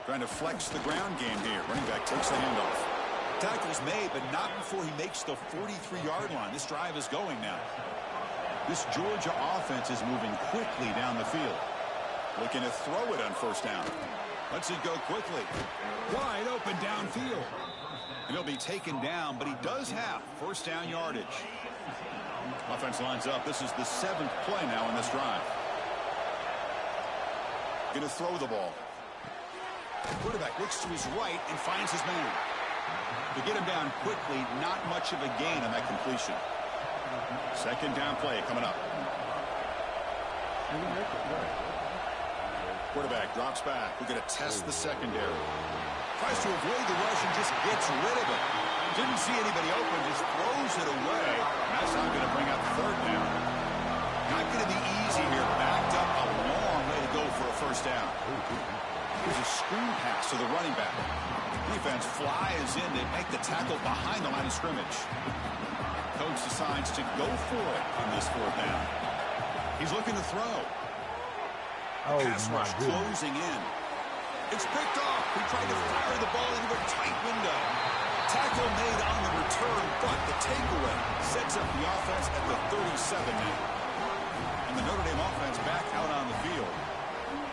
Trying to flex the ground game here. Running back takes the handoff. Tackle's made, but not before he makes the 43-yard line. This drive is going now. This Georgia offense is moving quickly down the field. Looking to throw it on first down. Lets it go quickly. Wide open downfield. And he'll be taken down, but he does have first down yardage. Offense lines up. This is the 7th play now in this drive. Going to throw the ball. Quarterback looks to his right and finds his man. To get him down quickly, not much of a gain on that completion. Second down play coming up. Quarterback drops back. We're going to test the secondary. Tries to avoid the rush and just gets rid of it. Didn't see anybody open, just throws it away. That's not going to bring up third down. Not going to be easy here. Backed up a long way to go for a first down. Here's a screen pass to the running back. Defense flies in. They make the tackle behind the line of scrimmage. Coach decides to go for it on this fourth down. He's looking to throw. Pass rush closing in. It's picked off. He tried to fire the ball into a tight window. Tackle made on the return, but the takeaway sets up the offense at the 37 now. And the Notre Dame offense back out on the field.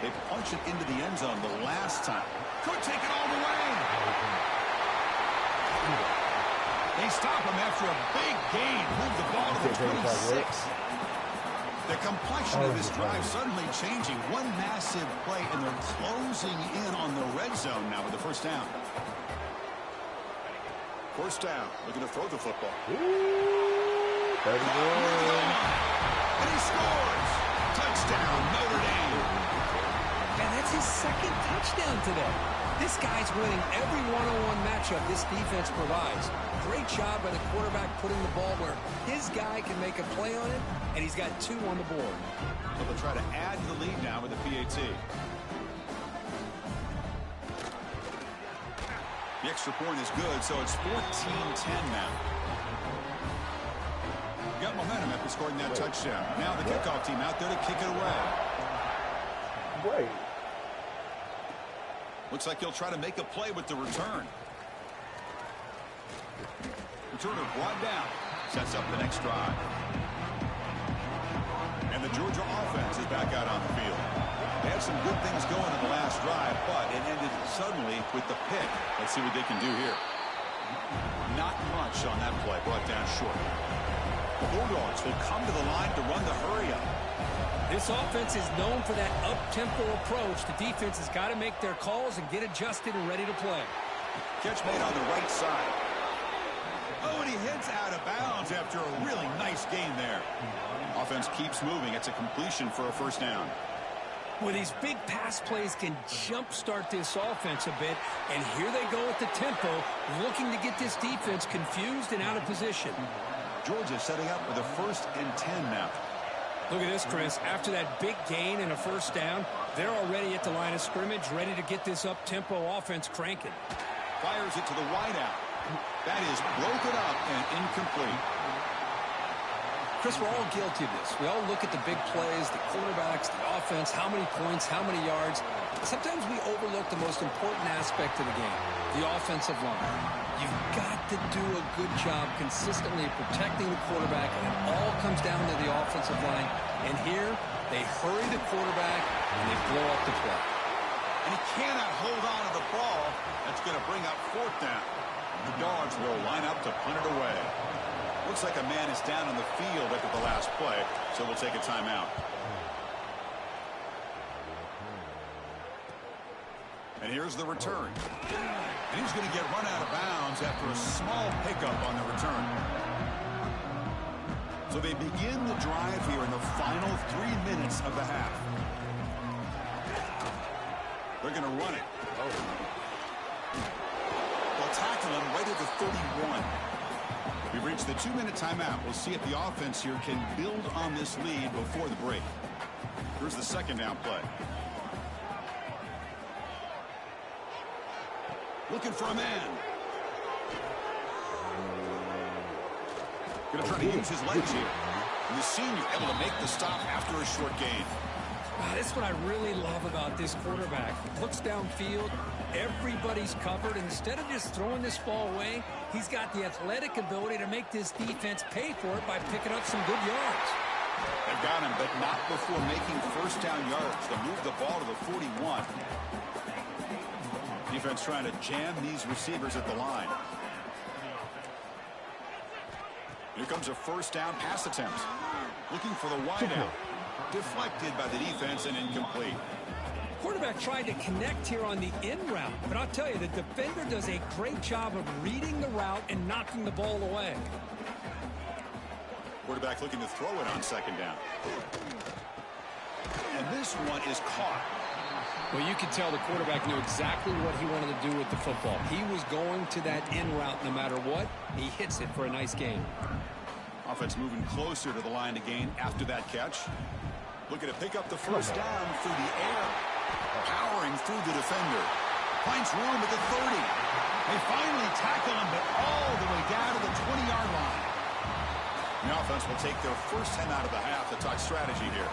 They punched it into the end zone the last time. Could take it all the way. They stop him after a big gain. Move the ball to the 26. The complexion of this drive suddenly changing. One massive play, and they're closing in on the red zone now with the first down. First down. Looking to throw the football. Ooh, 31. And he scores. Touchdown, Notre Dame. And that's his second touchdown today. This guy's winning every one-on-one matchup this defense provides. Great job by the quarterback putting the ball where his guy can make a play on it, and he's got 2 on the board. They'll try to add to the lead now with the PAT. The extra point is good, so it's 14-10 now. Got momentum after scoring that touchdown. Now the kickoff team out there to kick it away. Wait. Looks like he'll try to make a play with the return. Returner brought down. Sets up the next drive. And the Georgia offense is back out on the field. They had some good things going in the last drive, but it ended suddenly with the pick. Let's see what they can do here. Not much on that play. Brought down short. The Bulldogs will come to the line to run the hurry-up. This offense is known for that up-tempo approach. The defense has got to make their calls and get adjusted and ready to play. Catch made on the right side. Oh, and he heads out of bounds after a really nice gain there. Offense keeps moving. It's a completion for a first down. Well, these big pass plays can jumpstart this offense a bit, and here they go with the tempo, looking to get this defense confused and out of position. Georgia setting up with a 1st and 10 now. Look at this, Chris. After that big gain and a first down, they're already at the line of scrimmage, ready to get this up-tempo offense cranking. Fires it to the wideout. That is broken up and incomplete. Chris, we're all guilty of this. We all look at the big plays, the quarterbacks, the offense, how many points, how many yards. Sometimes we overlook the most important aspect of the game, the offensive line. You've got to do a good job consistently protecting the quarterback, and it all comes down to the offensive line. And here, they hurry the quarterback, and they blow up the play. And he cannot hold on to the ball. That's going to bring up 4th down. The Dogs will line up to punt it away. Looks like a man is down on the field after the last play, so we'll take a timeout. And here's the return. And he's going to get run out of bounds after a small pickup on the return. So they begin the drive here in the final 3 minutes of the half. They're going to run it. They'll tackle him right at the 31. We've reached the 2-minute timeout. We'll see if the offense here can build on this lead before the break. Here's the second down play. Looking for a man. Going to try to use his legs here. And the senior able to make the stop after a short gain. That's what I really love about this quarterback. He looks downfield, Everybody's covered. Instead of just throwing this ball away, he's got the athletic ability to make this defense pay for it by picking up some good yards. They've got him, but not before making first down yards to move the ball to the 41. Defense trying to jam these receivers at the line. Here comes a first down pass attempt. Looking for the wideout. Deflected by the defense and incomplete. Quarterback tried to connect here on the in route, but I'll tell you, the defender does a great job of reading the route and knocking the ball away. Quarterback looking to throw it on second down. And this one is caught. Well, you could tell the quarterback knew exactly what he wanted to do with the football. He was going to that in route no matter what. He hits it for a nice gain. Offense moving closer to the line to gain after that catch. Looking to pick up the first down through the air. Powering through the defender. Finds room at the 30. They finally tackle him, but all the way down to the 20-yard line. The offense will take their first 10 out of the half to talk strategy here.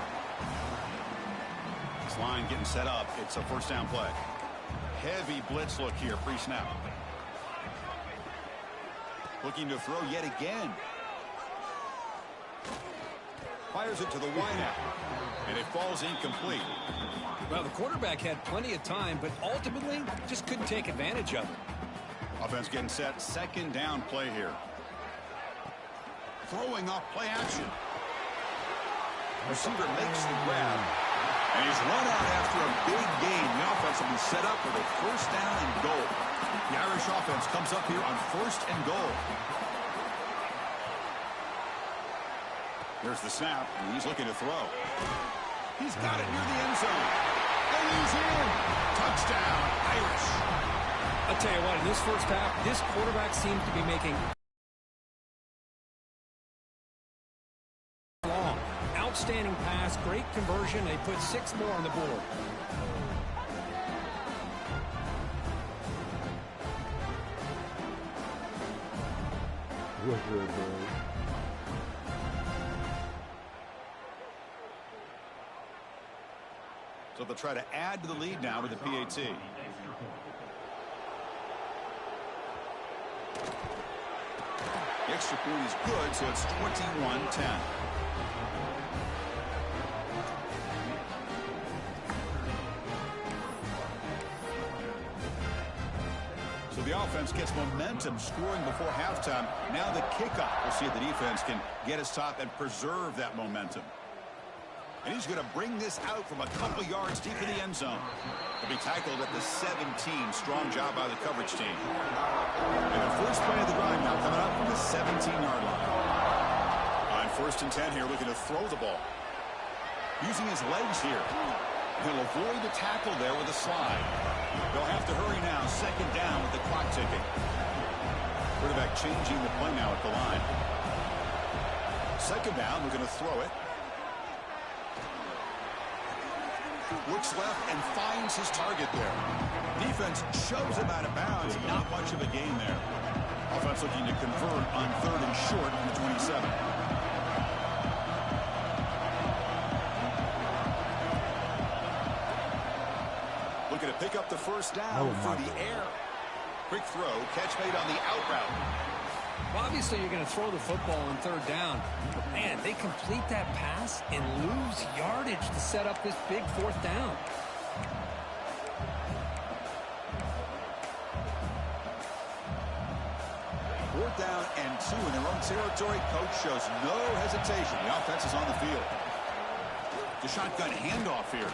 This line getting set up. It's a first down play. Heavy blitz look here pre-snap. Looking to throw yet again. Fires it to the wideout. And it falls incomplete. Well, the quarterback had plenty of time, but ultimately just couldn't take advantage of it. Offense getting set. Second down play here. Throwing off play action. Receiver makes the grab. And he's run out after a big gain. The offense will be set up with a first down and goal. The Irish offense comes up here on first and goal. There's the snap, and he's looking to throw. He's got it near the end zone. And he's in. Touchdown, Irish. I'll tell you what, in this first half, this quarterback seems to be making long. Outstanding pass, great conversion. They put 6 more on the board. What's good, bro? So they'll try to add to the lead now with the PAT. The extra point is good, so it's 21-10. So the offense gets momentum scoring before halftime. Now the kickoff. We'll see if the defense can get his top and preserve that momentum. And he's going to bring this out from a couple yards deep in the end zone. He'll be tackled at the 17. Strong job by the coverage team. And the first play of the drive now coming up from the 17-yard line. On first and 10 here, looking to throw the ball. Using his legs here. He'll avoid the tackle there with a slide. They'll have to hurry now. Second down with the clock ticking. Quarterback changing the play now at the line. Second down, we're going to throw it. Looks left and finds his target there. Defense shoves him out of bounds. Not much of a gain there. Offense looking to convert on third and short from the 27. Looking to pick up the first down through the air. Quick throw. Catch made on the out route. Well, obviously, you're going to throw the football on third down. But, man, they complete that pass and lose yardage to set up this big fourth down. Fourth down and 2 in their own territory. Coach shows no hesitation. The offense is on the field. The shotgun handoff here.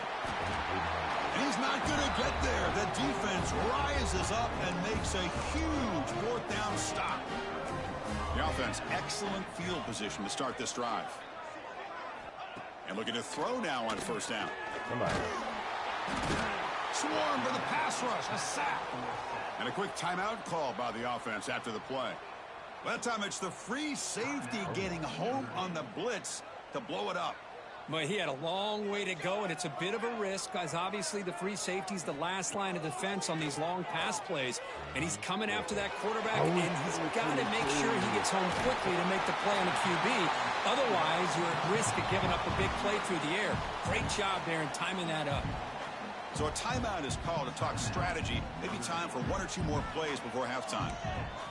And he's not going to get there. The defense rises up and makes a huge fourth down stop. The offense, excellent field position to start this drive. And looking to throw now on first down. Somebody. Swarm for the pass rush, a sack. And a quick timeout call by the offense after the play. That time it's the free safety getting home on the blitz to blow it up. But he had a long way to go, and it's a bit of a risk, because obviously the free safety's the last line of defense on these long pass plays. And he's coming after that quarterback, and he's got to make sure he gets home quickly to make the play on the QB. Otherwise, you're at risk of giving up a big play through the air. Great job there in timing that up. So a timeout is called to talk strategy. Maybe time for 1 or 2 more plays before halftime.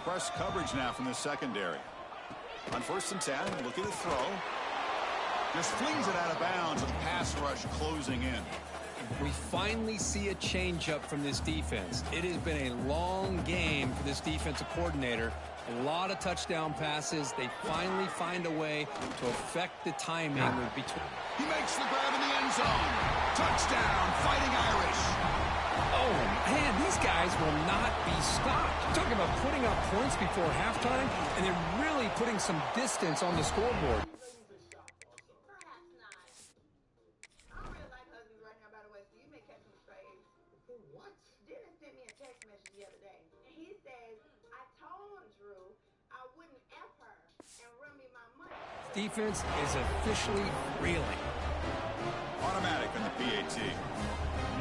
Press coverage now from the secondary. On 1st and 10, looking to throw. Just flings it out of bounds with the pass rush closing in. We finally see a changeup from this defense. It has been a long game for this defensive coordinator. A lot of touchdown passes. They finally find a way to affect the timing between. He makes the grab in the end zone. Touchdown, Fighting Irish. Oh, man, these guys will not be stopped. You're talking about putting up points before halftime, and they're really putting some distance on the scoreboard. Defense is officially reeling. Automatic on the PAT.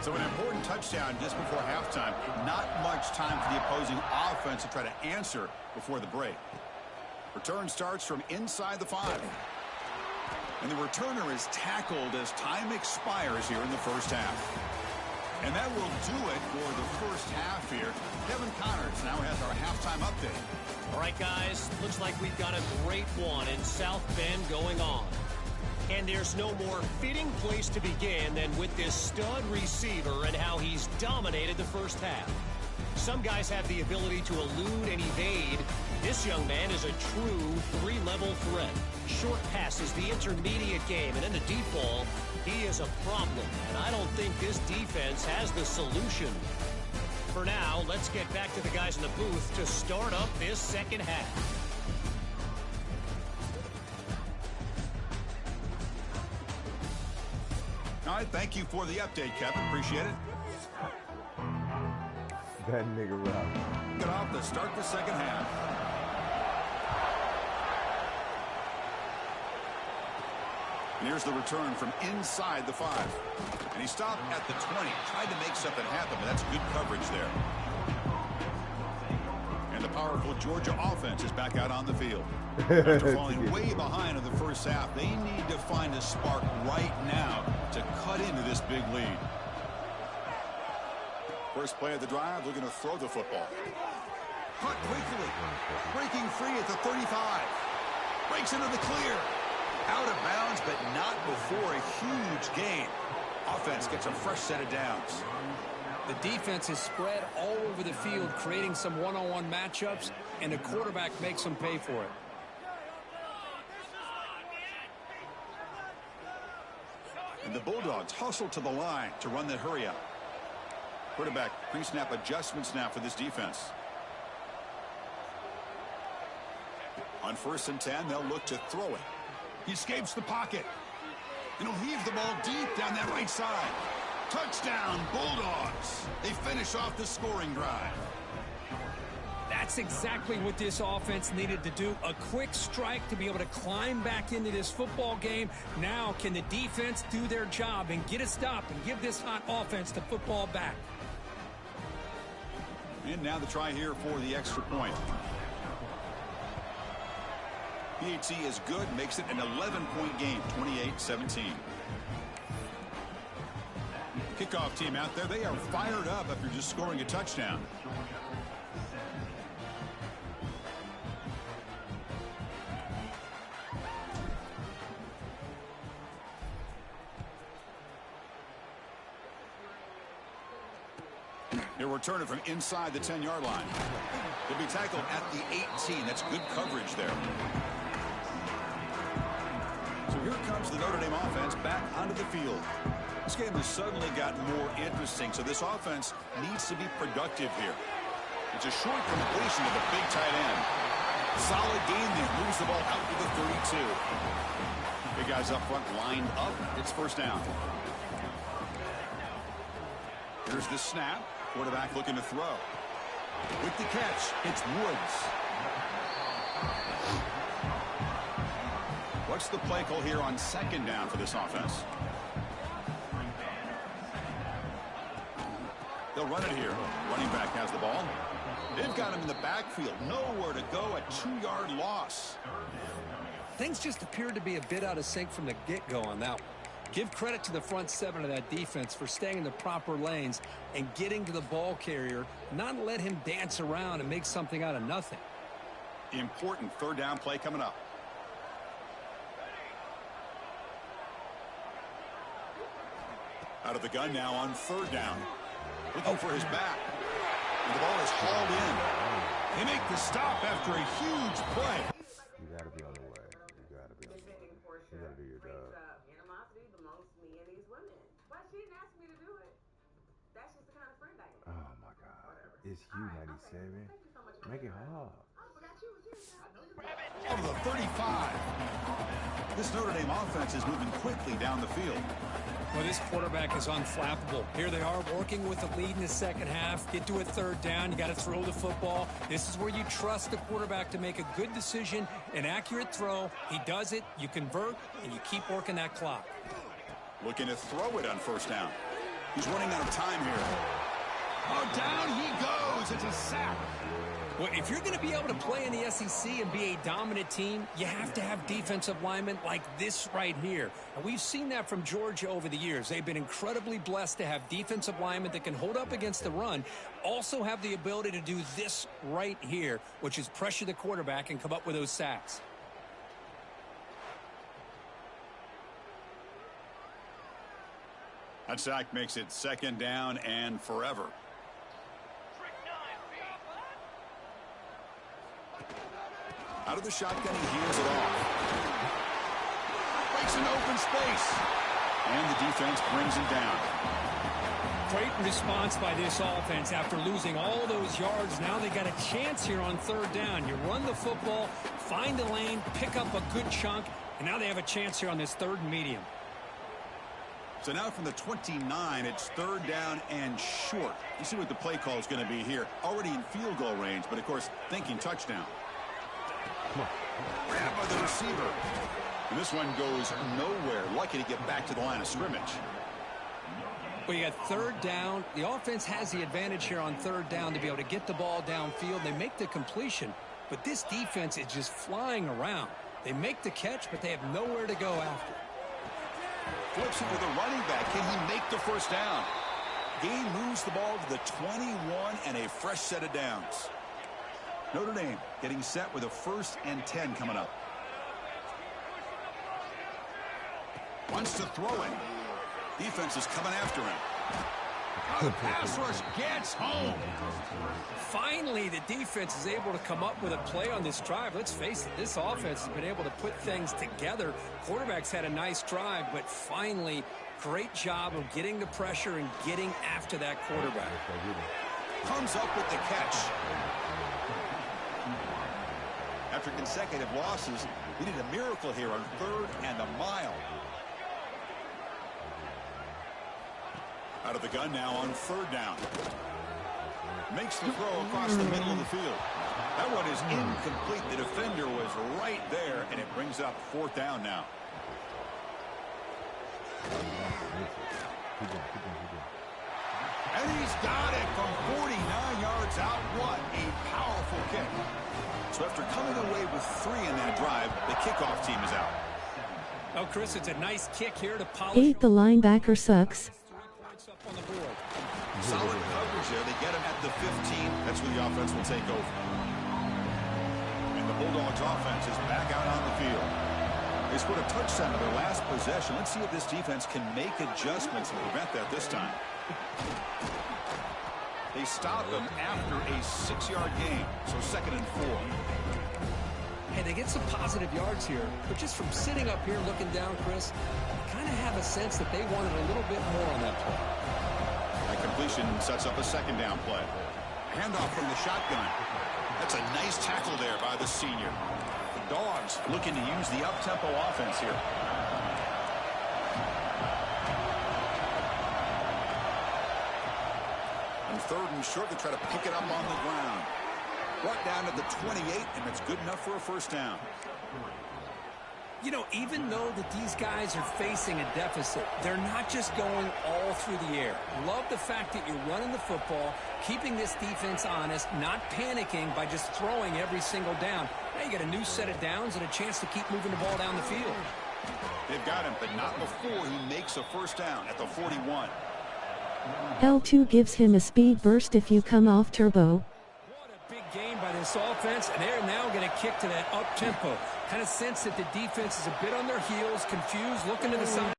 So an important touchdown just before halftime. Not much time for the opposing offense to try to answer before the break. Return starts from inside the 5. And the returner is tackled as time expires here in the first half. And that will do it for the first half here. Kevin Connors now has our halftime update. All right, guys, looks like we've got a great one in South Bend going on. And there's no more fitting place to begin than with this stud receiver and how he's dominated the first half. Some guys have the ability to elude and evade. This young man is a true 3-level threat. Short passes, the intermediate game, and in the deep ball, he is a problem. And I don't think this defense has the solution. For now, let's get back to the guys in the booth to start up this second half. All right, thank you for the update, Kevin. Appreciate it. That nigga route. Get off to start the second half. And here's the return from inside the 5. And he stopped at the 20. Tried to make something happen, but that's good coverage there. And the powerful Georgia offense is back out on the field. After falling way behind in the first half, they need to find a spark right now to cut into this big lead. First play of the drive, looking to throw the football. Caught quickly. Breaking free at the 35. Breaks into the clear. Out of bounds, but not before a huge gain. Offense gets a fresh set of downs. The defense is spread all over the field, creating some one-on-one matchups, and the quarterback makes them pay for it. And the Bulldogs hustle to the line to run the hurry up. Quarterback pre-snap adjustments now for this defense. On 1st and 10, they'll look to throw it. He escapes the pocket. And he'll heave the ball deep down that right side. Touchdown, Bulldogs. They finish off the scoring drive. That's exactly what this offense needed to do. A quick strike to be able to climb back into this football game. Now can the defense do their job and get a stop and give this hot offense the football back? And now the try here for the extra point. PAT is good, makes it an 11-point game, 28-17. Kickoff team out there, they are fired up after just scoring a touchdown. They'll return it from inside the 10-yard line. They'll be tackled at the 18. That's good coverage there. So here comes the Notre Dame offense back onto the field. This game has suddenly gotten more interesting, so this offense needs to be productive here. It's a short completion to the big tight end. Solid gain there. Moves the ball out to the 32. Big guys up front lined up. It's first down. Here's the snap. Quarterback looking to throw. With the catch, it's Woods. What's the play call here on second down for this offense? They'll run it here. Running back has the ball. They've got him in the backfield. Nowhere to go. A 2-yard loss. Things just appeared to be a bit out of sync from the get-go on that one. Give credit to the front seven of that defense for staying in the proper lanes and getting to the ball carrier, not let him dance around and make something out of nothing. Important third down play coming up. Out of the gun now on third down. Looking for his back. And the ball is hauled in. They make the stop after a huge play. You gotta be on the way. You gotta be on the way. You gotta do your job. Animosity amongst me and these women. But she didn't ask me to do it. That's just the kind of friend I am. Oh my God. It's you, 97. Make it hard. Over the 35. This Notre Dame offense is moving quickly down the field. Well, this quarterback is unflappable. Here they are working with the lead in the second half. Get to a third down. You got to throw the football. This is where you trust the quarterback to make a good decision, an accurate throw. He does it. You convert, and you keep working that clock. Looking to throw it on first down. He's running out of time here. Oh, down he goes. It's a sack. Well, if you're going to be able to play in the SEC and be a dominant team, you have to have defensive linemen like this right here. And we've seen that from Georgia over the years. They've been incredibly blessed to have defensive linemen that can hold up against the run, also have the ability to do this right here, which is pressure the quarterback and come up with those sacks. That sack makes it second down and forever. Out of the shotgun, he hears it off. Breaks an open space. And the defense brings him down. Great response by this offense after losing all those yards. Now they got a chance here on third down. You run the football, find the lane, pick up a good chunk, and now they have a chance here on this third and medium. So now from the 29, it's third down and short. You see what the play call is going to be here. Already in field goal range, but of course thinking touchdown. Grab by the receiver. And this one goes nowhere. Lucky to get back to the line of scrimmage. Well, you got third down. The offense has the advantage here on third down to be able to get the ball downfield. They make the completion, but this defense is just flying around. They make the catch, but they have nowhere to go after. Flips it to the running back. Can he make the first down? Gain moves the ball to the 21 and a fresh set of downs. Notre Dame getting set with a 1st and 10 coming up. Wants to throw it. Defense is coming after him. Oh, the pass rush gets home. Finally, the defense is able to come up with a play on this drive. Let's face it, this offense has been able to put things together. Quarterback's had a nice drive, but finally, great job of getting the pressure and getting after that quarterback. Comes up with the catch. After consecutive losses, we need a miracle here on third and a mile. Out of the gun now on third down. Makes the throw across the middle of the field. That one is incomplete. The defender was right there, and it brings up fourth down now. And he's got it from 49 yards out. What a powerful kick. So after coming away with 3 in that drive, the kickoff team is out. Oh, Chris, it's a nice kick here to polish. 8. The linebacker sucks. On the board. Solid coverage there. They get him at the 15. That's where the offense will take over. And the Bulldogs offense is back out on the field. They scored a touchdown in their last possession. Let's see if this defense can make adjustments and prevent that this time. They stop them after a 6-yard gain. So 2nd and 4. Hey, they get some positive yards here, but just from sitting up here looking down, Chris, I kind of have a sense that they wanted a little bit more on that play. That completion sets up a 2nd down play. Handoff from the shotgun. That's a nice tackle there by the senior. The Dogs looking to use the up-tempo offense here. And 3rd and short, they try to pick it up on the ground. Brought down to the 28, and it's good enough for a 1st down. You know, even though that these guys are facing a deficit, they're not just going all through the air. Love the fact that you're running the football, keeping this defense honest, not panicking by just throwing every single down. Now you got a new set of downs and a chance to keep moving the ball down the field. They've got him, but not before he makes a first down at the 41. L2 gives him a speed burst if you come off turbo. What a big game by this offense, and they're now going to kick to that up-tempo. Kind of sense that the defense is a bit on their heels, confused, looking to the side.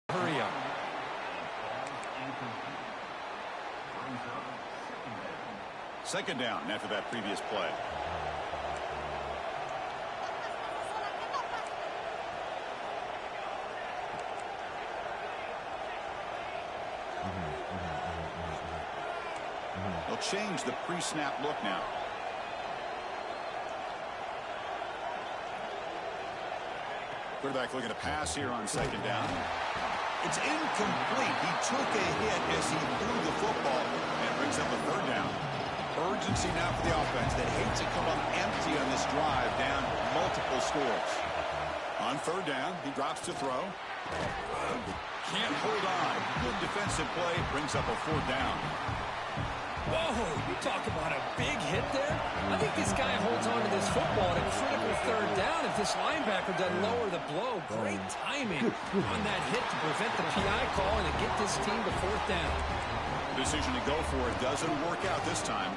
Hurry up. Second down after that previous play. They'll change the pre-snap look now. Quarterback looking to pass here on second down. It's incomplete. He took a hit as he threw the football, and it brings up a third down. Urgency now for the offense that hates to come up empty on this drive, down multiple scores. On third down, he drops to throw. Can't hold on. Good defensive play, brings up a fourth down. Whoa, you talk about a big hit there. I think this guy holds on to this football at a critical third down if this linebacker doesn't lower the blow. Great timing on that hit to prevent the PI call and to get this team to fourth down. The decision to go for it doesn't work out this time.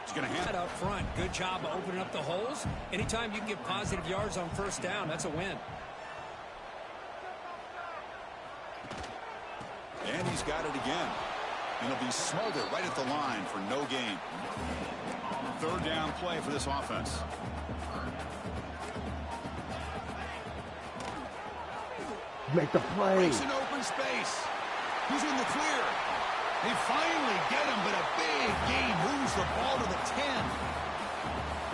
He's going to hand it up front. Good job of opening up the holes. Anytime you can get positive yards on first down, that's a win. And he's got it again. And he'll be smothered right at the line for no gain. Third down play for this offense. Make the play. Breaks an open space. He's in the clear. They finally get him, but a big gain moves the ball to the 10.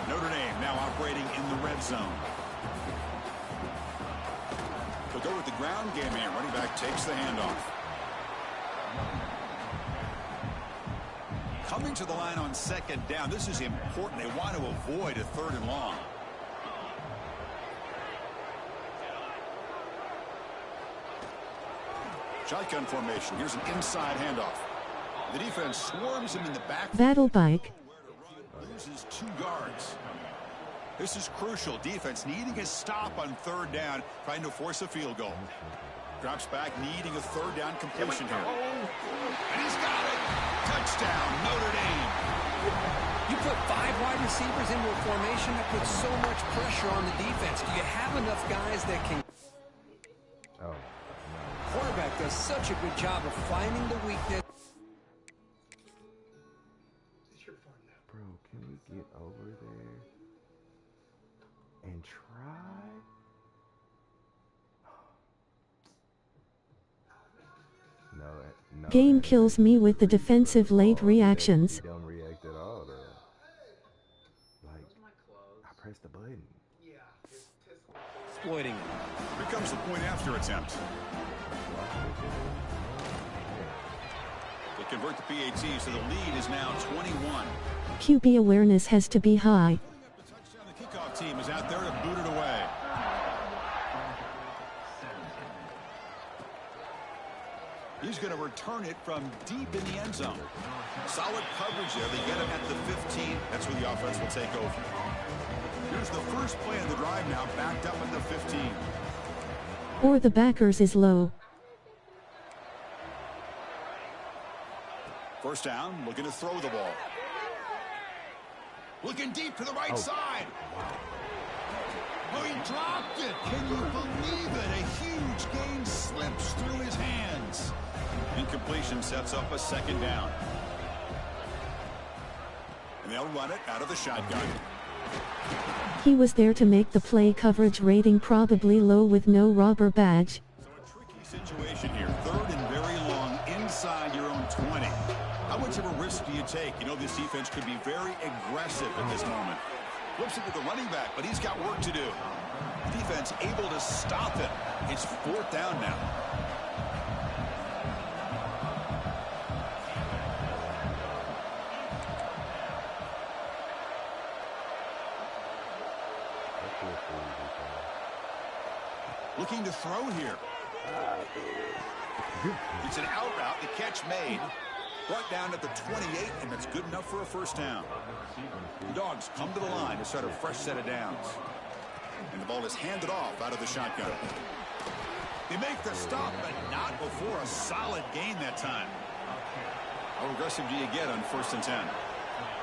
Notre Dame now operating in the red zone. They'll go with the ground game here. Running back takes the handoff. Coming to the line on second down. This is important. They want to avoid a third and long. Shotgun formation. Here's an inside handoff. The defense swarms him in the back. Battle bike. Loses 2 yards. This is crucial. Defense needing a stop on third down, trying to force a field goal. Drops back, needing a third down completion here. And he's got it. Touchdown, Notre Dame. You put 5 wide receivers into a formation that puts so much pressure on the defense. Do you have enough guys that can... Oh, no. Quarterback does such a good job of finding the weakness. Bro, can we get over there and try? No. Game kills me with the defensive late reactions. Don't react at all, though. Like, I pressed the button. Exploiting it. Here comes the point after attempt. They convert the PAT, so the lead is now 21. QB awareness has to be high. The touchdown, the kickoff team is out there to boot it away. He's going to return it from deep in the end zone. Solid coverage there. They get him at the 15. That's where the offense will take over. Here's the first play of the drive now, backed up at the 15. Or the backers is low. First down, looking to throw the ball. Looking deep to the right side. Oh, he dropped it. Can you believe it? A huge gain slips through his hands. Incompletion sets up a second down. And they'll run it out of the shotgun. He was there to make the play. Coverage rating probably low with no robber badge. So a tricky situation here. Third and very long inside your own 20. How much of a risk do you take? You know this defense could be very aggressive at this moment. Flips it to the running back, but he's got work to do. The defense able to stop it. It's fourth down now. Looking to throw here. It's an out route. The catch made. Brought down at the 28, and that's good enough for a first down. The Dogs come to the line to start a fresh set of downs. And the ball is handed off out of the shotgun. They make the stop, but not before a solid gain that time. How aggressive do you get on 1st and 10?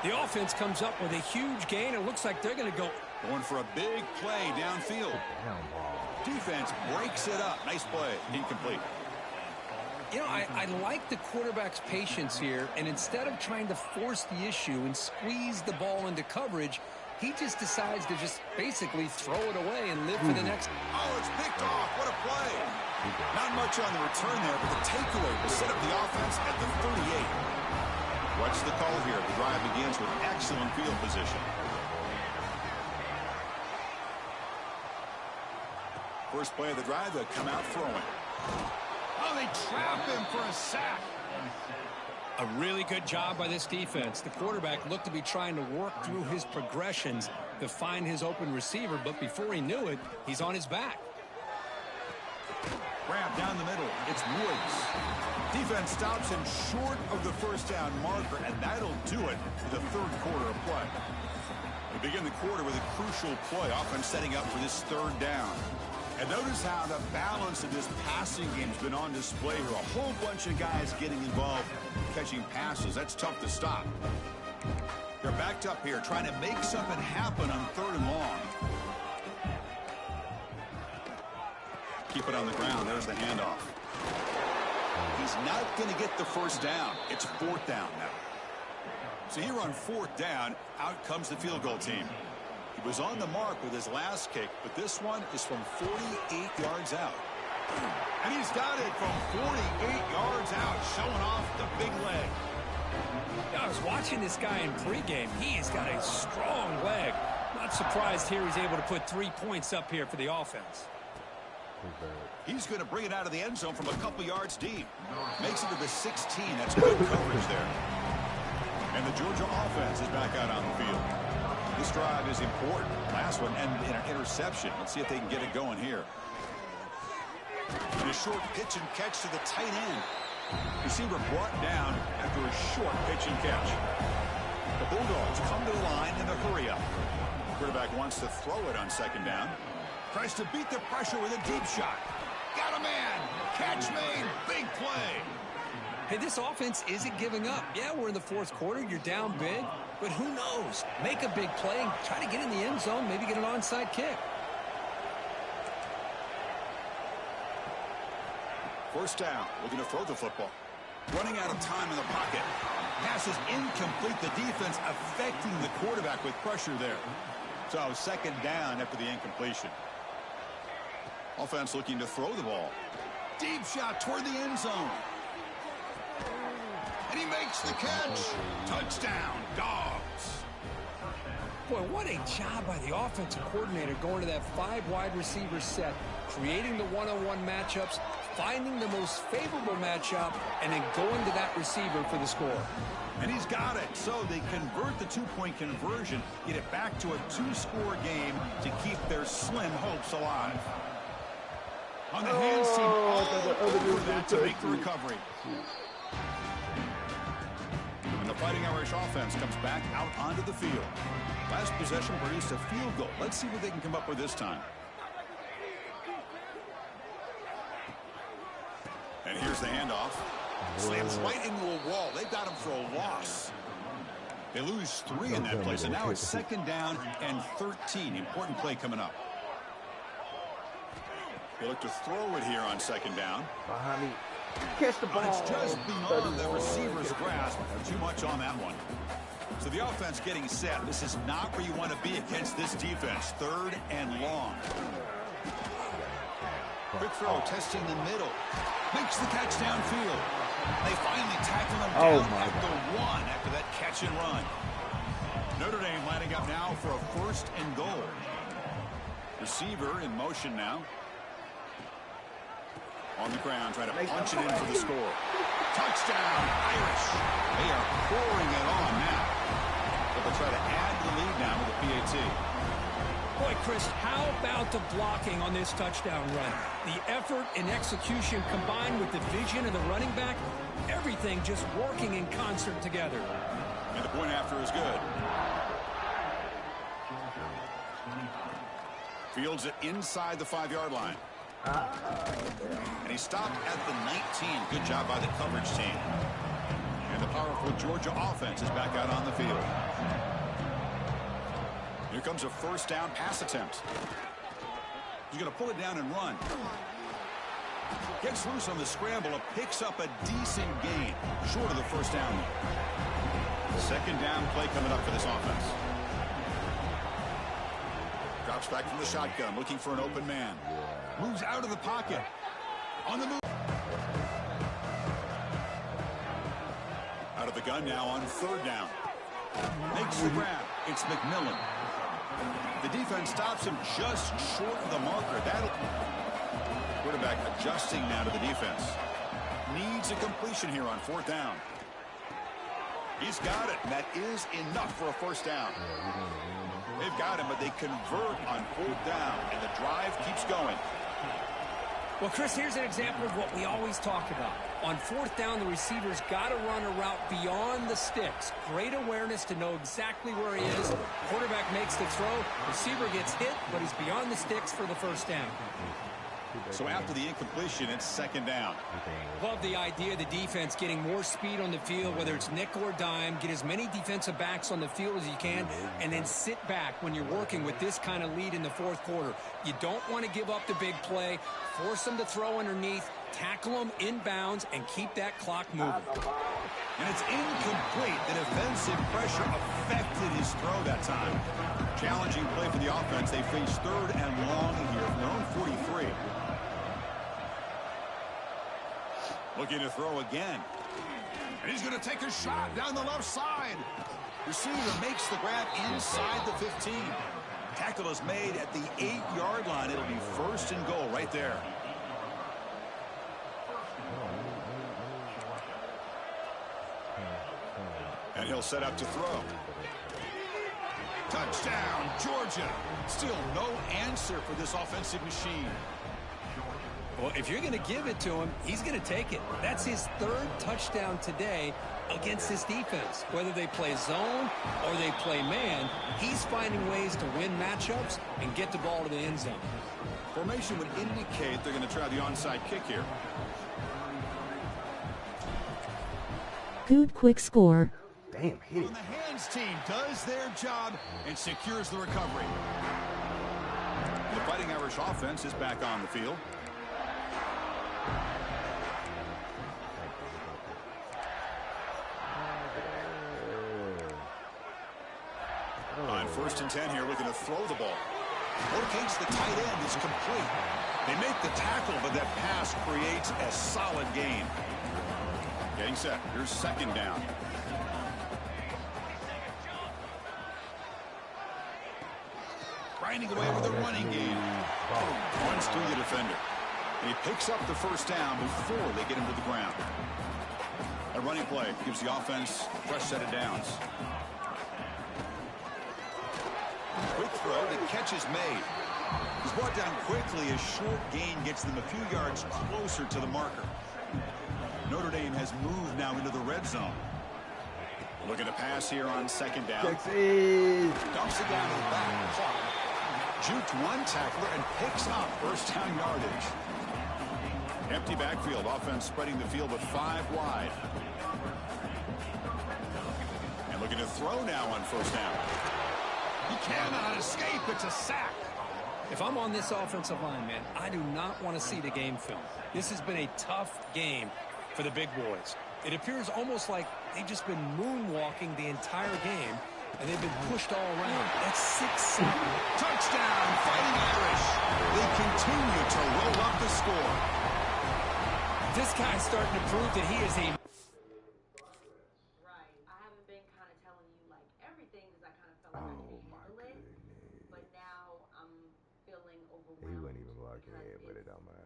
The offense comes up with a huge gain. It looks like they're going to go. Going for a big play downfield. Defense breaks it up. Nice play. Incomplete. You know, I like the quarterback's patience here, and instead of trying to force the issue and squeeze the ball into coverage, he just decides to just basically throw it away and live for the next. Oh, it's picked off. What a play. Not much on the return there, but the takeaway will set up the offense at the 38. Watch the call here. The drive begins with excellent field position. First play of the drive, they'll come out throwing. Oh, they trap him for a sack. A really good job by this defense. The quarterback looked to be trying to work through his progressions to find his open receiver, but before he knew it, he's on his back. Grab down the middle. It's Woods. Defense stops him short of the first down marker, and that'll do it for the third quarter of play. We begin the quarter with a crucial play, offense setting up for this third down. And notice how the balance of this passing game has been on display here. A whole bunch of guys getting involved catching passes. That's tough to stop. They're backed up here trying to make something happen on 3rd and long. Keep it on the ground. There's the handoff. He's not going to get the first down. It's 4th down now. So here on 4th down, out comes the field goal team. He was on the mark with his last kick, but this one is from 48 yards out. And he's got it from 48 yards out, showing off the big leg. I was watching this guy in pregame. He has got a strong leg. Not surprised here he's able to put 3 points up here for the offense. He's going to bring it out of the end zone from a couple yards deep. Makes it to the 16. That's good coverage there. And the Georgia offense is back out on the field. This drive is important. Last one ended in an interception. Let's see if they can get it going here. And a short pitch and catch to the tight end. Receiver brought down after a short pitch and catch. The Bulldogs come to the line in a hurry-up. Quarterback wants to throw it on 2nd down. Tries to beat the pressure with a deep shot. Got a man. Catch made. Big play. Hey, this offense isn't giving up. Yeah, we're in the 4th quarter. You're down big. But who knows? Make a big play and try to get in the end zone, maybe get an onside kick. First down. Looking to throw the football. Running out of time in the pocket. Pass is incomplete. The defense affecting the quarterback with pressure there. So 2nd down after the incompletion. Offense looking to throw the ball. Deep shot toward the end zone. And he makes the catch. Touchdown, Dogs. Boy, what a job by the offensive coordinator going to that 5 wide receiver set, creating the one-on-one matchups, finding the most favorable matchup, and then going to that receiver for the score. And he's got it. So they convert the 2-point conversion, get it back to a 2-score game to keep their slim hopes alive. On the hands team, over that to make the recovery. And the Fighting Irish offense comes back out onto the field. Last possession produced a field goal. Let's see what they can come up with this time. And here's the handoff. Slams right into a wall. They've got him for a loss. They lose 3 in that place, and now it's 2nd down and 13. Important play coming up. They look to throw it here on 2nd down. Behind me. Catch the ball. It's just beyond the receiver's grasp. Too much on that one. So the offense getting set. This is not where you want to be against this defense. 3rd and long. Quick throw, testing the middle. Makes the catch downfield. They finally tackle him down at the 1 after that catch and run. Notre Dame lining up now for a 1st and goal. Receiver in motion now. On the ground, trying to punch it in for the score. Touchdown, Irish. They are pouring it on now. But they'll try to add the lead now with the PAT. Boy, Chris, how about the blocking on this touchdown run? The effort and execution combined with the vision of the running back, everything just working in concert together. And the point after is good. Fields it inside the 5-yard line. And he stopped at the 19. Good job by the coverage team. And the powerful Georgia offense is back out on the field. Here comes a first down pass attempt. He's going to pull it down and run. Gets loose on the scramble and picks up a decent gain. Short of the first down. Second down play coming up for this offense. Drops back from the shotgun, looking for an open man. Moves out of the pocket. On the move. Out of the gun now on third down. Makes the grab. It's McMillan. The defense stops him just short of the marker. Quarterback adjusting now to the defense. Needs a completion here on fourth down. He's got it. That is enough for a first down. They've got him, but they convert on fourth down, and the drive keeps going. Well, Chris, here's an example of what we always talk about. On fourth down, the receiver's got to run a route beyond the sticks. Great awareness to know exactly where he is. Quarterback makes the throw. Receiver gets hit, but he's beyond the sticks for the first down. So after the incompletion, it's second down. Love the idea of the defense getting more speed on the field, whether it's nickel or dime. Get as many defensive backs on the field as you can, and then sit back when you're working with this kind of lead in the fourth quarter. You don't want to give up the big play. Force them to throw underneath, tackle them inbounds, and keep that clock moving. And it's incomplete. The defensive pressure affected his throw that time. Challenging play for the offense. They face third and long here from their own 43. Looking to throw again. And he's going to take a shot down the left side. Receiver makes the grab inside the 15. Tackle is made at the 8-yard line. It'll be first and goal right there. And he'll set up to throw. Touchdown, Georgia. Still no answer for this offensive machine. Well, if you're going to give it to him, he's going to take it. That's his third touchdown today against this defense. Whether they play zone or they play man, he's finding ways to win matchups and get the ball to the end zone. Formation would indicate they're going to try the onside kick here. Good quick score. Damn, hit it. And the hands team does their job and secures the recovery. The Fighting Irish offense is back on the field. On first and 10 here, looking to throw the ball. Locates the tight end. It's complete. They make the tackle, but that pass creates a solid gain. Getting set. Here's second down. Grinding away with a running game. Runs through the defender. And he picks up the first down before they get him to the ground. A running play gives the offense a fresh set of downs. Quick throw, the catch is made. He's brought down quickly. A short gain gets them a few yards closer to the marker. Notre Dame has moved now into the red zone. Looking to pass here on second down. Texas. Dumps it down to the back. Clock. Juked one tackler and picks up first down yardage. Empty backfield. Offense spreading the field with 5 wide. And looking to throw now on first down. He cannot escape. It's a sack. If I'm on this offensive line, man, I do not want to see the game film. This has been a tough game for the big boys. It appears almost like they've just been moonwalking the entire game, and they've been pushed all around. That's 6-7. Touchdown, Fighting Irish. They continue to roll up the score. This guy's starting to prove that he is a... Right. I haven't been kind of telling you like everything because I kind of felt like I could handle it. But now I'm feeling He overwhelmed. wasn't even can, but it don't matter.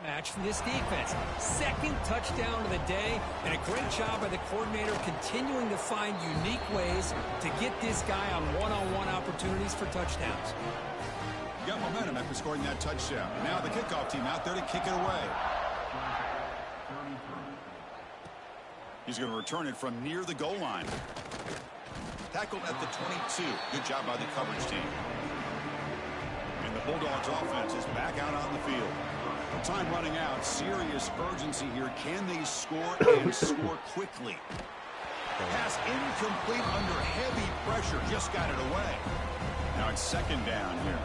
Match from this defense. Second touchdown of the day, and a great job by the coordinator continuing to find unique ways to get this guy on one-on-one opportunities for touchdowns. Got momentum after scoring that touchdown. Now the kickoff team out there to kick it away. He's going to return it from near the goal line. Tackled at the 22. Good job by the coverage team. And the Bulldogs offense is back out on the field. Time running out. Serious urgency here. Can they score and score quickly? Pass incomplete under heavy pressure. Just got it away. Now it's second down here.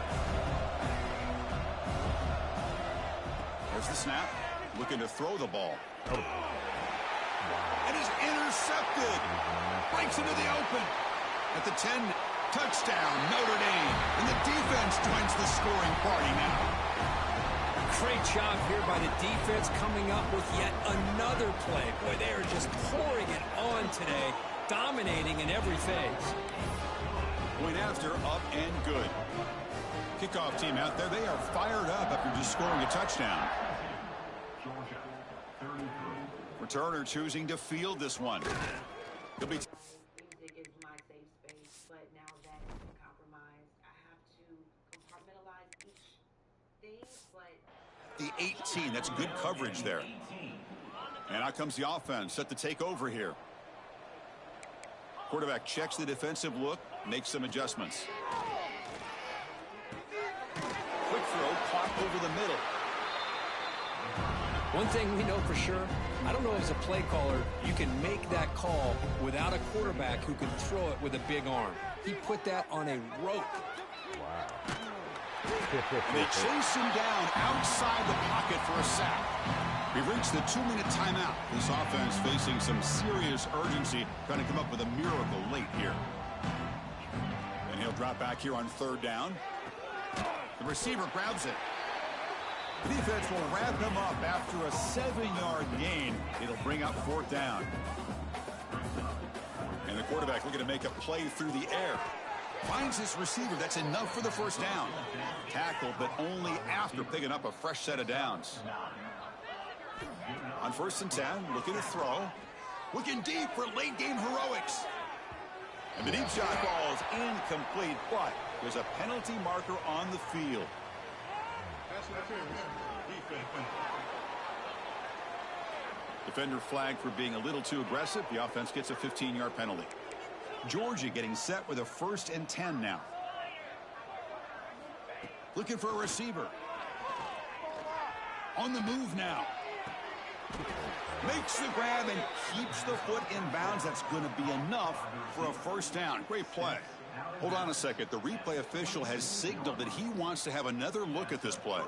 There's the snap. Looking to throw the ball. And he's intercepted. Breaks into the open. At the 10, touchdown, Notre Dame. And the defense joins the scoring party now. Great job here by the defense coming up with yet another play. Boy, they are just pouring it on today, dominating in every phase. Point after, up and good. Kickoff team out there, they are fired up after just scoring a touchdown. Returner choosing to field this one. He'll be... Music is my safe space, but now that it's been compromised, I have to compartmentalize each thing, but... The 18, that's good coverage there. And out comes the offense, set to take over here. Quarterback checks the defensive look, makes some adjustments. Quick throw, caught over the middle. One thing we know for sure, I don't know as a play caller, you can make that call without a quarterback who can throw it with a big arm. He put that on a rope. Wow. And they chase him down outside the pocket for a sack. We've reached the 2-minute timeout. This offense facing some serious urgency, trying to come up with a miracle late here. And he'll drop back here on third down. The receiver grabs it. The defense will wrap him up after a 7-yard gain. It'll bring up fourth down. And the quarterback looking to make a play through the air. Finds his receiver. That's enough for the first down. Tackled, but only after picking up a fresh set of downs. On 1st and 10, looking to throw. Looking deep for late game heroics. And the deep shot ball is incomplete, but there's a penalty marker on the field. Defender flagged for being a little too aggressive. The offense gets a 15-yard penalty. Georgia getting set with a 1st and 10 now. Looking for a receiver. On the move now. Makes the grab and keeps the foot in bounds. That's going to be enough for a first down. Great play. Hold on a second. The replay official has signaled that he wants to have another look at this play.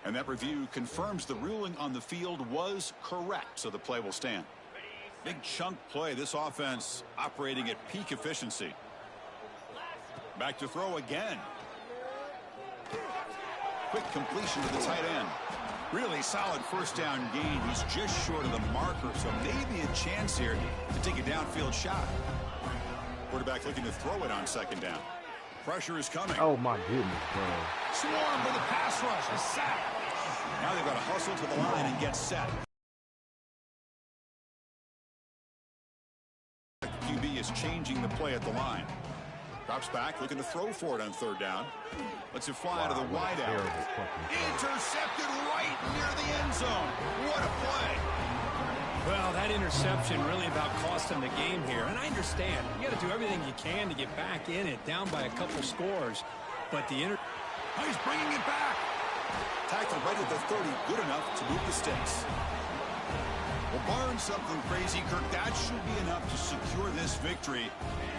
And that review confirms the ruling on the field was correct, so the play will stand. Big chunk play. This offense operating at peak efficiency. Back to throw again. Quick completion to the tight end. Really solid first down gain. He's just short of the marker, so maybe a chance here to take a downfield shot. Quarterback looking to throw it on 2nd down. Pressure is coming. Oh, my goodness, bro. Swarm with a pass rush. A sack. Now they've got to hustle to the line and get set. QB is changing the play at the line. Drops back, looking to throw for it on 3rd down. Lets it fly to the wide out. Intercepted right near the end zone. What a play. Well, that interception really about cost them the game here. And I understand. You got to do everything you can to get back in it, down by a couple scores. But the he's bringing it back. Tackled right at the 30. Good enough to move the sticks. Well, barring something crazy, Kirk, that should be enough to secure this victory.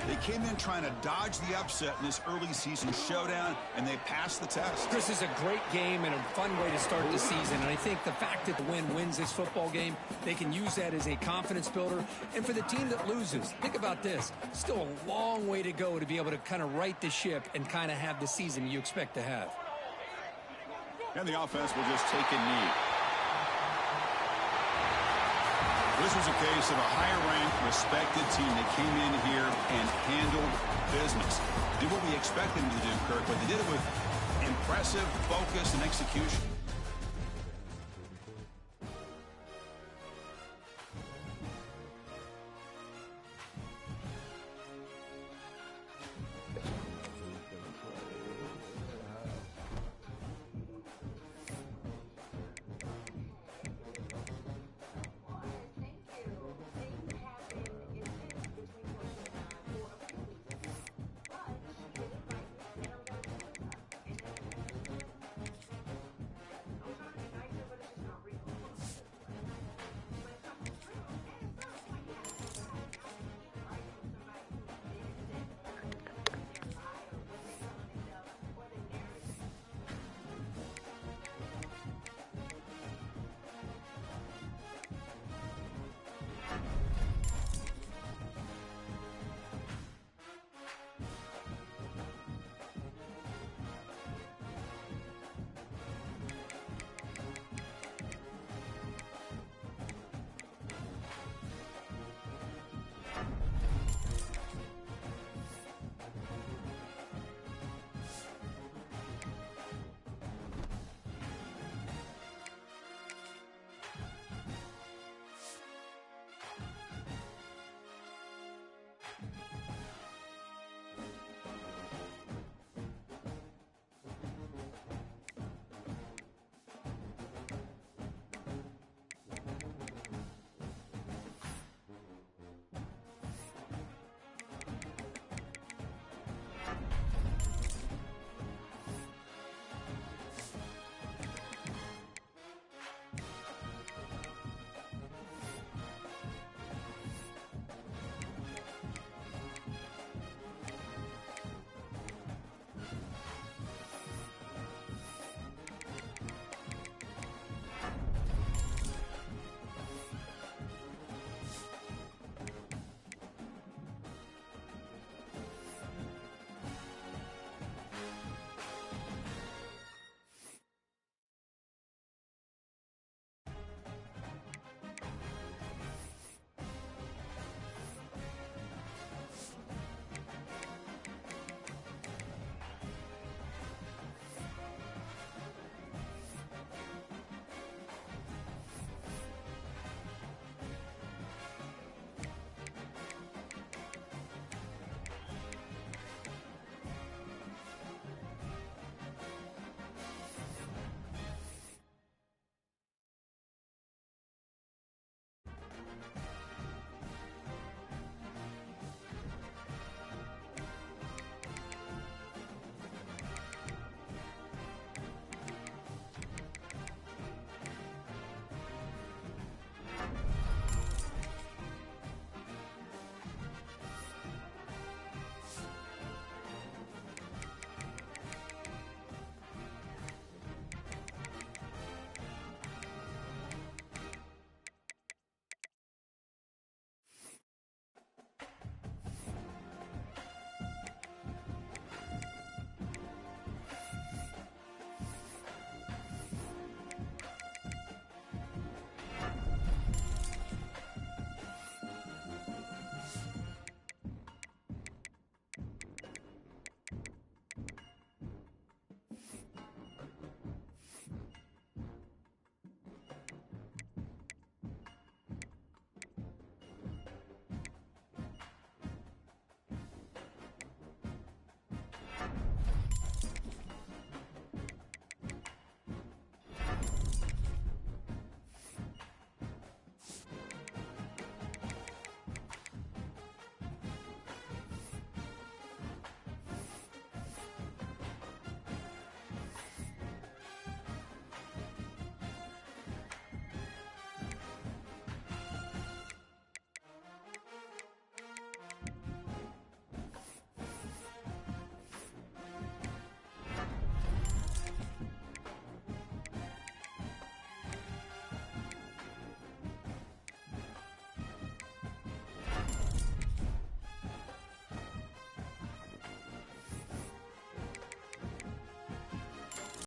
They came in trying to dodge the upset in this early season showdown, and they passed the test. This is a great game and a fun way to start the season. And I think the fact that the win wins this football game, they can use that as a confidence builder. And for the team that loses, think about this. Still a long way to go to be able to kind of right the ship and kind of have the season you expect to have. And the offense will just take a knee. This was a case of a higher-ranked, respected team that came in here and handled business. Did what we expected them to do, Kirk, but they did it with impressive focus and execution.